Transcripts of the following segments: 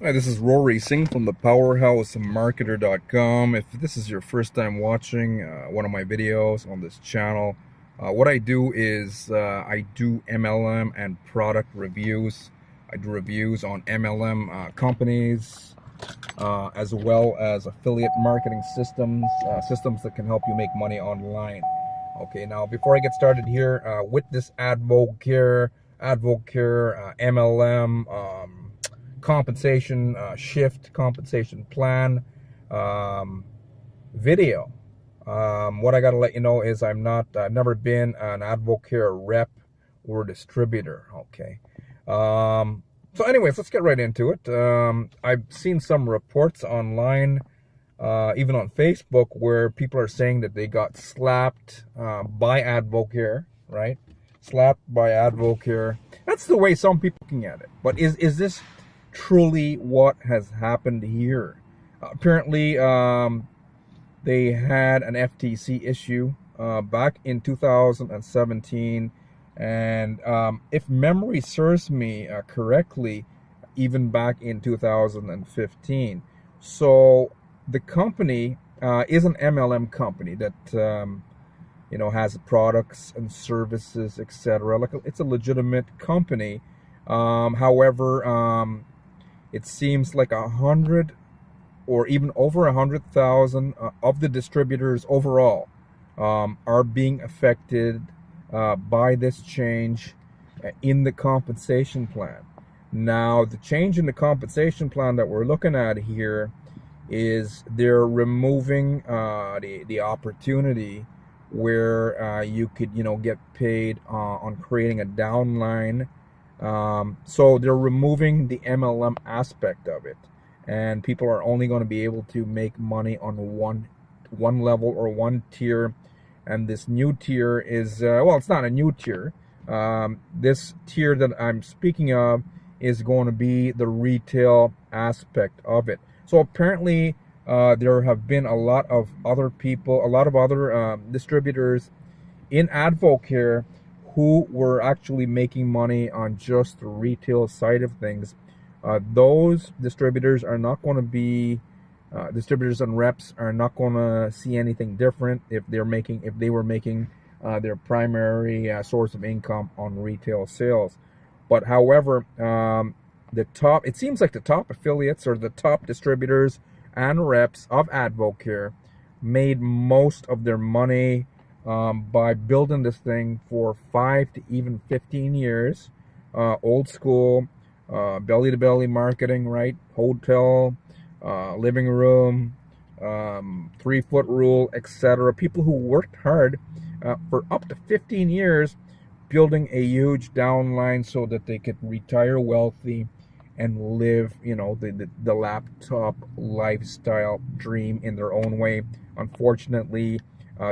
Hi, this is Rory Singh from the PowerhouseMarketer.com. If this is your first time watching one of my videos on this channel, what I do is I do MLM and product reviews. I do reviews on MLM companies as well as affiliate marketing systems, systems that can help you make money online. Okay, now before I get started here with this Advocare MLM compensation shift compensation plan video. What I got to let you know is I've never been an Advocare rep or distributor. Okay. So anyways, let's get right into it. I've seen some reports online, even on Facebook, where people are saying that they got slapped by Advocare, right? Slapped by Advocare. That's the way some people are looking at it. But is this truly what has happened here? Apparently, they had an FTC issue back in 2017, and if memory serves me correctly, even back in 2015. So the company is an MLM company that has products and services, etc. Like it's a legitimate company. However, it seems like 100 or even over 100,000 of the distributors overall are being affected by this change in the compensation plan. Now, the change in the compensation plan that we're looking at here is they're removing the opportunity where you could get paid on creating a downline. So they're removing the MLM aspect of it, and people are only going to be able to make money on one level or one tier. And this new tier is well, it's not a new tier. This tier that I'm speaking of is going to be the retail aspect of it. So apparently there have been a lot of other distributors in Advocare who were actually making money on just the retail side of things. Those distributors are not going to be distributors and reps are not going to see anything different if they were making their primary source of income on retail sales. But however, it seems like the top affiliates or the top distributors and reps of Advocare made most of their money by building this thing for 5 to even 15 years. Old school, belly to belly marketing, right? Hotel, living room, 3-foot rule, etc. People who worked hard for up to 15 years building a huge downline so that they could retire wealthy and live, the laptop lifestyle dream in their own way. Unfortunately,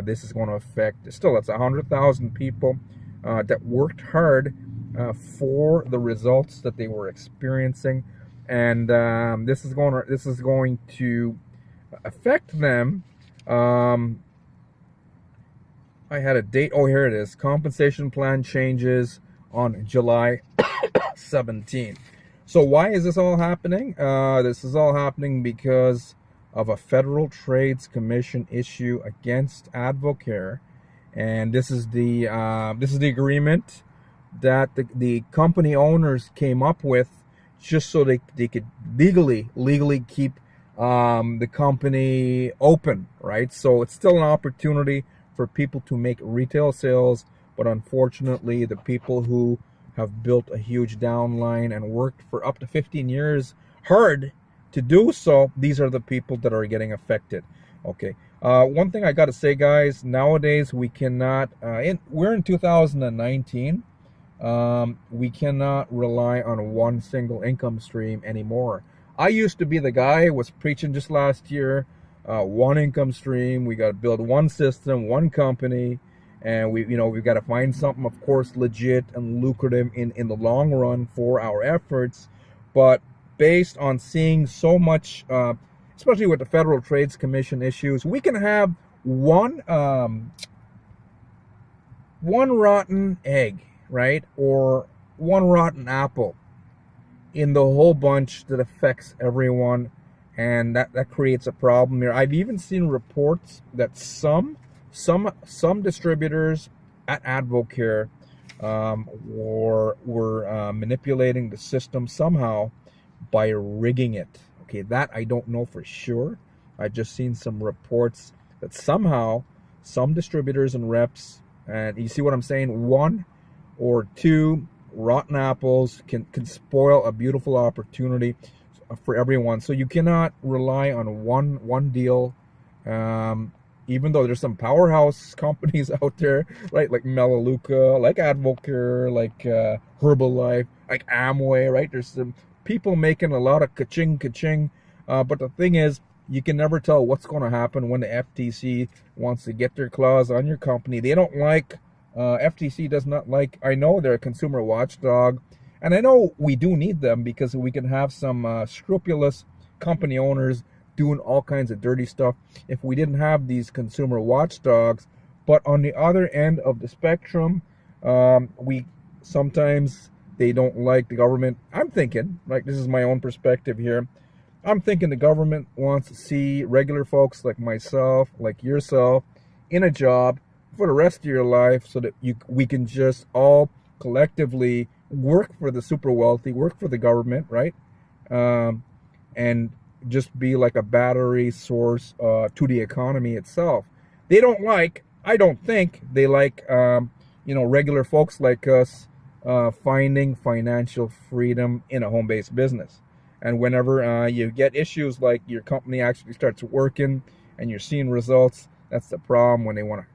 this is going to affect, still, it's 100,000 people that worked hard for the results that they were experiencing, and this is going to affect them. I had a date. Oh, here it is. Compensation plan changes on July 17th. So why is this all happening? This is all happening because of a Federal Trades Commission issue against Advocare, and this is the agreement that the company owners came up with just so they could legally keep the company open, right? So it's still an opportunity for people to make retail sales, but unfortunately the people who have built a huge downline and worked for up to 15 years hard to do so, these are the people that are getting affected. Okay, one thing I got to say, guys, nowadays we cannot we're in 2019. We cannot rely on one single income stream anymore. I used to be the guy who was preaching just last year, one income stream. We got to build one system, one company, and we've got to find something, of course, legit and lucrative in the long run for our efforts. But based on seeing so much, especially with the Federal Trades Commission issues, we can have one rotten egg, right, or one rotten apple in the whole bunch that affects everyone, and that creates a problem here. I've even seen reports that some distributors at Advocare were manipulating the system somehow by rigging it. Okay, that I don't know for sure. I've just seen some reports that somehow some distributors and reps, and you see what I'm saying, one or two rotten apples can spoil a beautiful opportunity for everyone. So you cannot rely on one deal. Even though there's some powerhouse companies out there, right, like Melaleuca, like Advocare, like Herbalife, like Amway, right? There's some people making a lot of ka-ching. But the thing is, you can never tell what's going to happen when the FTC wants to get their claws on your company. They don't like, FTC does not like, I know they're a consumer watchdog, and I know we do need them because we can have some scrupulous company owners doing all kinds of dirty stuff if we didn't have these consumer watchdogs. But on the other end of the spectrum, we sometimes they don't like the government. I'm thinking, like, this is my own perspective here, I'm thinking the government wants to see regular folks like myself, like yourself, in a job for the rest of your life, so that we can just all collectively work for the super wealthy, work for the government, right? And just be like a battery source to the economy itself. They don't like, I don't think they like, regular folks like us finding financial freedom in a home-based business. And whenever you get issues like your company actually starts working and you're seeing results, that's the problem when they want to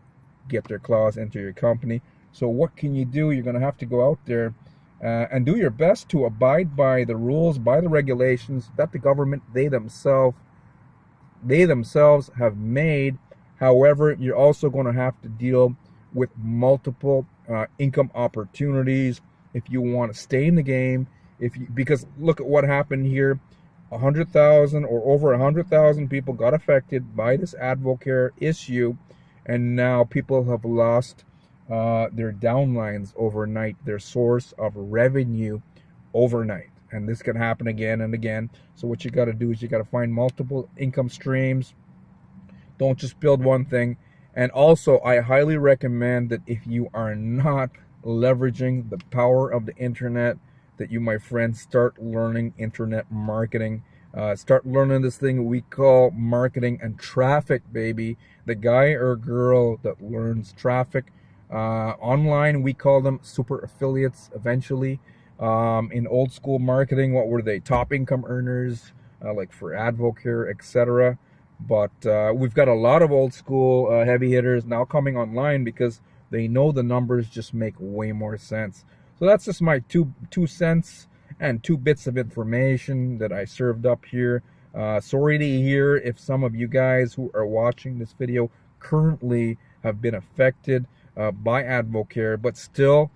get their claws into your company. So what can you do? You're going to have to go out there and do your best to abide by the rules, by the regulations that the government, they themselves have made. However, you're also going to have to deal with multiple income opportunities if you want to stay in the game. Because look at what happened here. 100,000 or over 100,000 people got affected by this Advocare issue, and now people have lost their downlines overnight, their source of revenue overnight. And this can happen again and again. So what you got to do is you got to find multiple income streams. Don't just build one thing. And also, I highly recommend that if you are not leveraging the power of the internet, that you, my friends, start learning internet marketing. Start learning this thing we call marketing and traffic, baby. The guy or girl that learns traffic online, we call them super affiliates eventually. In old school marketing, what were they? Top income earners, like for Advocare, etc. But we've got a lot of old school heavy hitters now coming online because they know the numbers just make way more sense. So that's just my two cents and 2 bits of information that I served up here. Sorry to hear if some of you guys who are watching this video currently have been affected by Advocare, but still,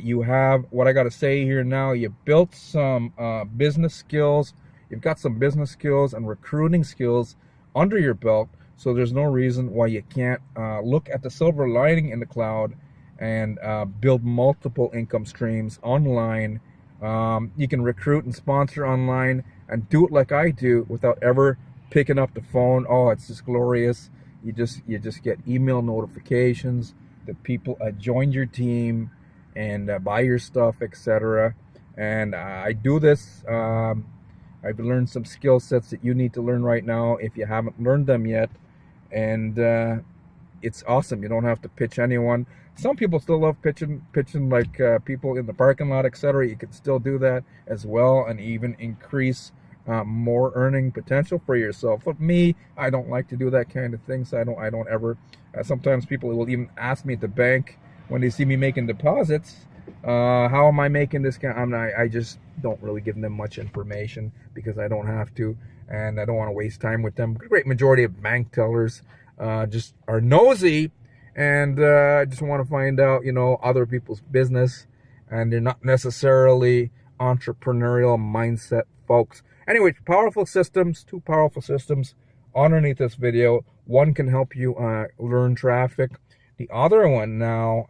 you have, what I got to say here now, you built some business skills, you've got some business skills and recruiting skills under your belt, so there's no reason why you can't look at the silver lining in the cloud and build multiple income streams online. You can recruit and sponsor online and do it like I do without ever picking up the phone. Oh, it's just glorious. You just get email notifications that people join your team and buy your stuff, etc. And I do this. I've learned some skill sets that you need to learn right now if you haven't learned them yet. And it's awesome. You don't have to pitch anyone. Some people still love pitching like people in the parking lot, etc. You can still do that as well and even increase more earning potential for yourself. But me, I don't like to do that kind of thing, so I don't ever. Sometimes people will even ask me at the bank when they see me making deposits, how am I making this kind? I just don't really give them much information because I don't have to, and I don't want to waste time with them. The great majority of bank tellers just are nosy and just want to find out, other people's business, and they're not necessarily entrepreneurial mindset folks. Anyway, powerful systems, 2 powerful systems underneath this video. One can help you learn traffic. The other one now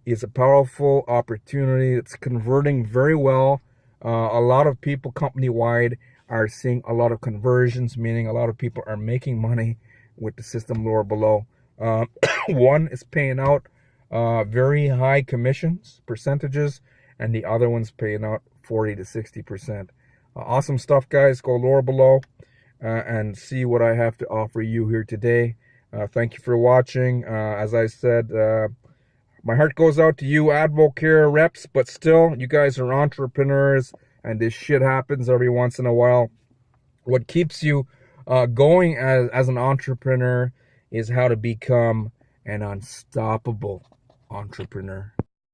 is a powerful opportunity that's converting very well. A lot of people company-wide are seeing a lot of conversions, meaning a lot of people are making money with the system lower below. One is paying out very high commissions, percentages, and the other one's paying out 40 to 60%. Awesome stuff, guys. Go lower below and see what I have to offer you here today. Thank you for watching. As I said, my heart goes out to you Advocare reps, but still, you guys are entrepreneurs, and this shit happens every once in a while. What keeps you going as an entrepreneur is how to become an unstoppable entrepreneur.